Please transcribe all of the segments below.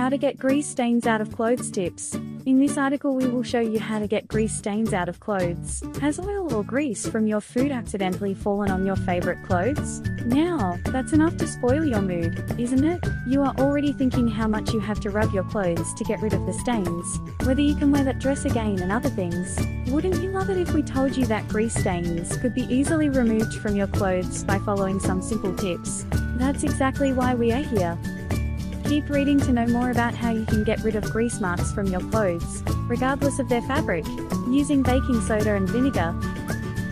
How to get grease stains out of clothes tips. In this article we will show you how to get grease stains out of clothes. Has oil or grease from your food accidentally fallen on your favorite clothes? Now, that's enough to spoil your mood, isn't it? You are already thinking how much you have to rub your clothes to get rid of the stains, whether you can wear that dress again and other things. Wouldn't you love it if we told you that grease stains could be easily removed from your clothes by following some simple tips? That's exactly why we are here. Keep reading to know more about how you can get rid of grease marks from your clothes, regardless of their fabric, using baking soda and vinegar.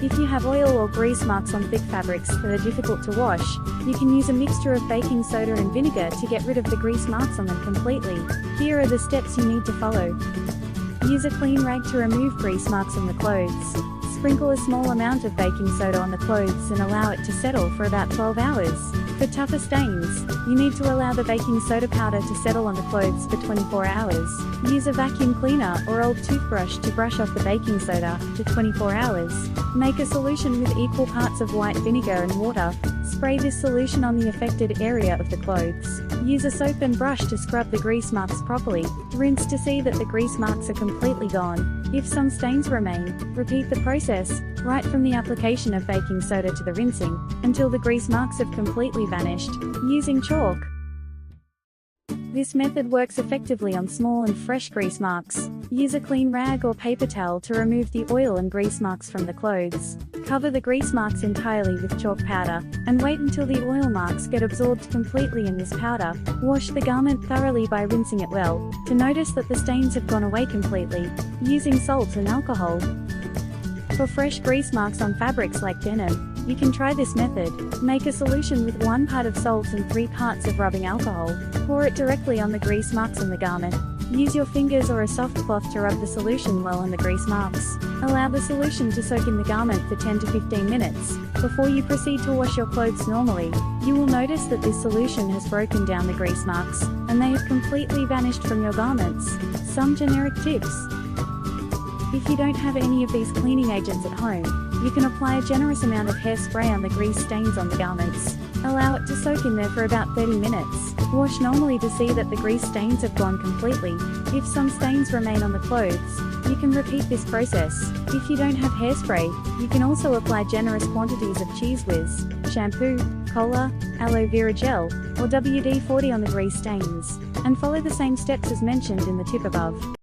If you have oil or grease marks on thick fabrics that are difficult to wash, you can use a mixture of baking soda and vinegar to get rid of the grease marks on them completely. Here are the steps you need to follow. Use a clean rag to remove grease marks on the clothes. Sprinkle a small amount of baking soda on the clothes and allow it to settle for about 12 hours. For tougher stains, you need to allow the baking soda powder to settle on the clothes for 24 hours. Use a vacuum cleaner or old toothbrush to brush off the baking soda for 24 hours. Make a solution with equal parts of white vinegar and water. Spray this solution on the affected area of the clothes. Use a soap and brush to scrub the grease marks properly. Rinse to see that the grease marks are completely gone. If some stains remain, repeat the process, right from the application of baking soda to the rinsing, until the grease marks have completely vanished, using chalk. This method works effectively on small and fresh grease marks. Use a clean rag or paper towel to remove the oil and grease marks from the clothes. Cover the grease marks entirely with chalk powder, and wait until the oil marks get absorbed completely in this powder. Wash the garment thoroughly by rinsing it well, to notice that the stains have gone away completely, using salt and alcohol. For fresh grease marks on fabrics like denim, you can try this method. Make a solution with 1 part of salt and 3 parts of rubbing alcohol. Pour it directly on the grease marks on the garment. Use your fingers or a soft cloth to rub the solution well on the grease marks. Allow the solution to soak in the garment for 10 to 15 minutes. Before you proceed to wash your clothes normally, you will notice that this solution has broken down the grease marks, and they have completely vanished from your garments. Some generic tips. If you don't have any of these cleaning agents at home, you can apply a generous amount of hairspray on the grease stains on the garments. Allow it to soak in there for about 30 minutes. Wash normally to see that the grease stains have gone completely. If some stains remain on the clothes, you can repeat this process. If you don't have hairspray, you can also apply generous quantities of Cheese Whiz, shampoo, cola, aloe vera gel, or WD-40 on the grease stains, and follow the same steps as mentioned in the tip above.